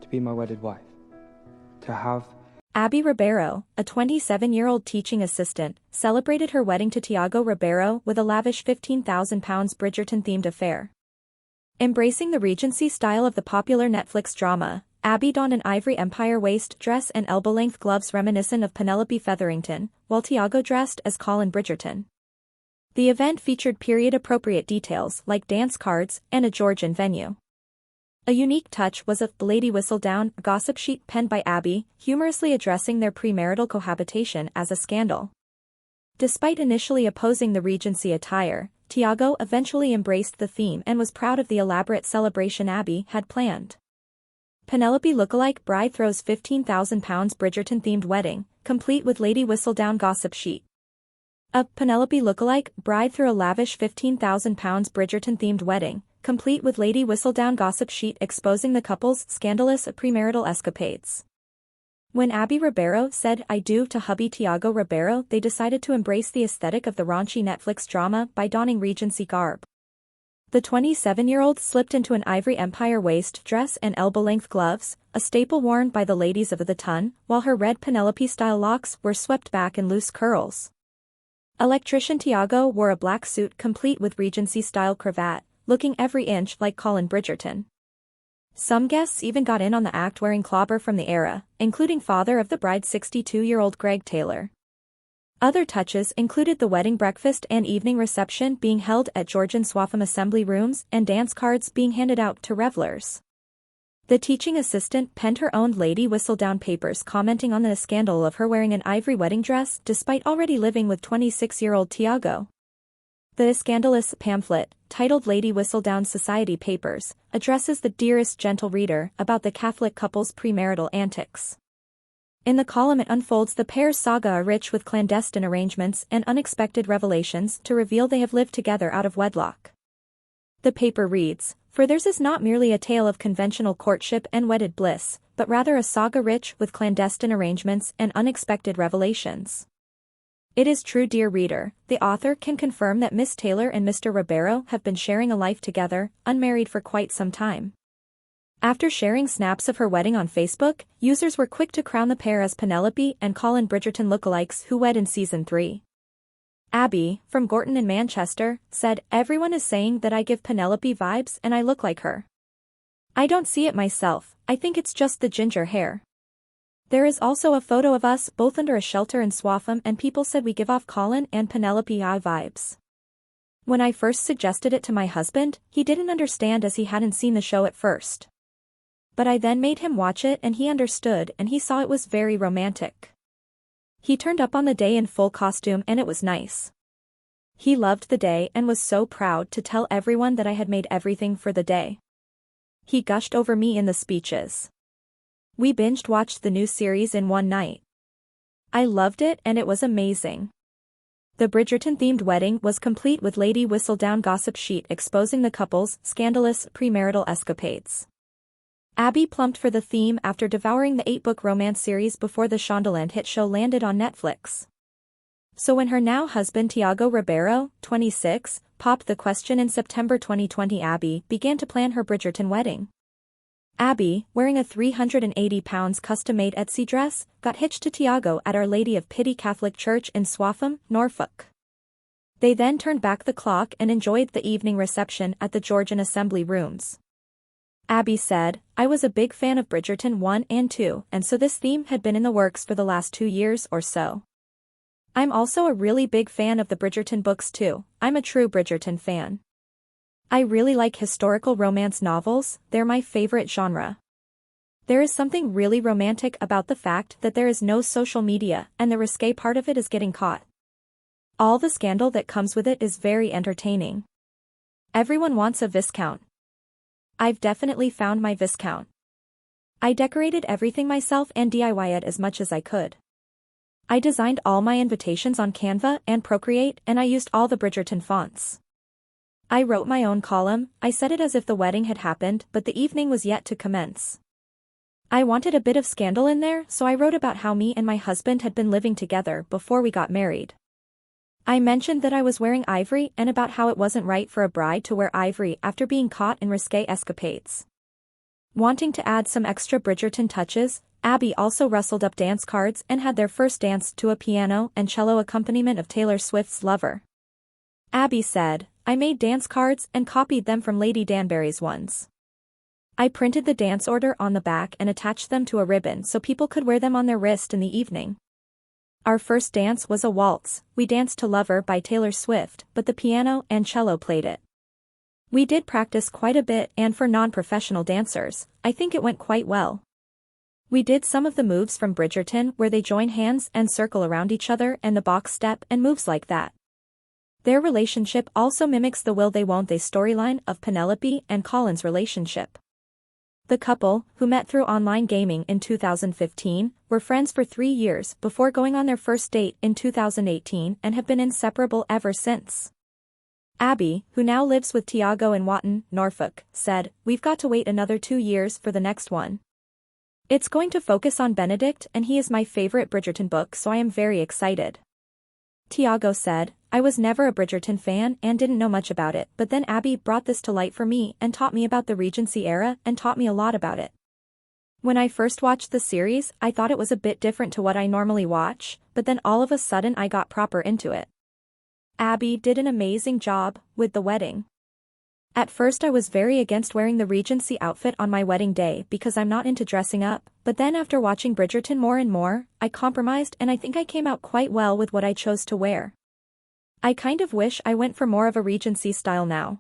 be my wedded wife. To have Abby Ribeiro, a 27-year-old teaching assistant, celebrated her wedding to Tiago Ribeiro with a lavish £15,000 Bridgerton-themed affair. Embracing the Regency style of the popular Netflix drama, Abby donned an ivory empire waist dress and elbow-length gloves reminiscent of Penelope Featherington, while Tiago dressed as Colin Bridgerton. The event featured period-appropriate details like dance cards and a Georgian venue. A unique touch was a "Lady Whistledown" gossip sheet penned by Abby, humorously addressing their premarital cohabitation as a scandal. Despite initially opposing the Regency attire, Tiago eventually embraced the theme and was proud of the elaborate celebration Abby had planned. Penelope Lookalike bride throws £15,000 Bridgerton-themed wedding, complete with Lady Whistledown gossip sheet. A Penelope Lookalike bride threw a lavish £15,000 Bridgerton-themed wedding, complete with Lady Whistledown gossip sheet exposing the couple's scandalous premarital escapades. When Abby Ribeiro said "I do" to hubby Tiago Ribeiro, they decided to embrace the aesthetic of the raunchy Netflix drama by donning Regency garb. The 27-year-old slipped into an ivory empire waist dress and elbow-length gloves, a staple worn by the ladies of the ton, while her red Penelope-style locks were swept back in loose curls. Electrician Tiago wore a black suit complete with Regency-style cravat, looking every inch like Colin Bridgerton. Some guests even got in on the act wearing clobber from the era, including father of the bride 62-year-old Greg Taylor. Other touches included the wedding breakfast and evening reception being held at Georgian Swaffham assembly rooms and dance cards being handed out to revelers. The teaching assistant penned her own Lady Whistledown papers commenting on the scandal of her wearing an ivory wedding dress despite already living with 26-year-old Tiago. The scandalous pamphlet, titled Lady Whistledown Society Papers, addresses the dearest gentle reader about the Catholic couple's premarital antics. In the column it unfolds the pair's saga rich with clandestine arrangements and unexpected revelations to reveal they have lived together out of wedlock. The paper reads, "For theirs is not merely a tale of conventional courtship and wedded bliss, but rather a saga rich with clandestine arrangements and unexpected revelations. It is true, dear reader, the author can confirm that Miss Taylor and Mr. Ribeiro have been sharing a life together, unmarried for quite some time." After sharing snaps of her wedding on Facebook, users were quick to crown the pair as Penelope and Colin Bridgerton lookalikes who wed in Season 3. Abby, from Gorton in Manchester, said, "Everyone is saying that I give Penelope vibes and I look like her. I don't see it myself, I think it's just the ginger hair. There is also a photo of us both under a shelter in Swaffham and people said we give off Colin and Penelope vibes. When I first suggested it to my husband, he didn't understand as he hadn't seen the show at first. But I then made him watch it and he understood and he saw it was very romantic. He turned up on the day in full costume and it was nice. He loved the day and was so proud to tell everyone that I had made everything for the day. He gushed over me in the speeches. We binge-watched the new series in one night. I loved it and it was amazing." The Bridgerton-themed wedding was complete with Lady Whistledown gossip sheet exposing the couple's scandalous premarital escapades. Abby plumped for the theme after devouring the 8-book romance series before the Shondaland hit show landed on Netflix. So when her now husband Tiago Ribeiro, 26, popped the question in September 2020, Abby began to plan her Bridgerton wedding. Abby, wearing a £380 custom-made Etsy dress, got hitched to Tiago at Our Lady of Pity Catholic Church in Swaffham, Norfolk. They then turned back the clock and enjoyed the evening reception at the Georgian Assembly Rooms. Abby said, "I was a big fan of Bridgerton 1 and 2, and so this theme had been in the works for the last 2 years or so. I'm also a really big fan of the Bridgerton books too, I'm a true Bridgerton fan. I really like historical romance novels, they're my favorite genre. There is something really romantic about the fact that there is no social media and the risque part of it is getting caught. All the scandal that comes with it is very entertaining. Everyone wants a Viscount. I've definitely found my Viscount. I decorated everything myself and DIY'd as much as I could. I designed all my invitations on Canva and Procreate and I used all the Bridgerton fonts. I wrote my own column, I said it as if the wedding had happened but the evening was yet to commence. I wanted a bit of scandal in there so I wrote about how me and my husband had been living together before we got married. I mentioned that I was wearing ivory and about how it wasn't right for a bride to wear ivory after being caught in risque escapades. Wanting to add some extra Bridgerton touches, Abby also rustled up dance cards and had their first dance to a piano and cello accompaniment of Taylor Swift's Lover. Abby said, "I made dance cards and copied them from Lady Danbury's ones. I printed the dance order on the back and attached them to a ribbon so people could wear them on their wrist in the evening. Our first dance was a waltz. We danced to Lover by Taylor Swift, but the piano and cello played it. We did practice quite a bit, and for non-professional dancers, I think it went quite well. We did some of the moves from Bridgerton where they join hands and circle around each other and the box step and moves like that." Their relationship also mimics the will they won't they storyline of Penelope and Colin's relationship. The couple, who met through online gaming in 2015, were friends for 3 years before going on their first date in 2018 and have been inseparable ever since. Abby, who now lives with Tiago in Watton, Norfolk, said, "We've got to wait another 2 years for the next one. It's going to focus on Benedict and he is my favorite Bridgerton book, so I am very excited." Tiago said, "I was never a Bridgerton fan and didn't know much about it, but then Abby brought this to light for me and taught me about the Regency era and taught me a lot about it. When I first watched the series, I thought it was a bit different to what I normally watch, but then all of a sudden I got proper into it." Abby did an amazing job with the wedding. "At first I was very against wearing the Regency outfit on my wedding day because I'm not into dressing up, but then after watching Bridgerton more and more, I compromised and I think I came out quite well with what I chose to wear. I kind of wish I went for more of a Regency style now."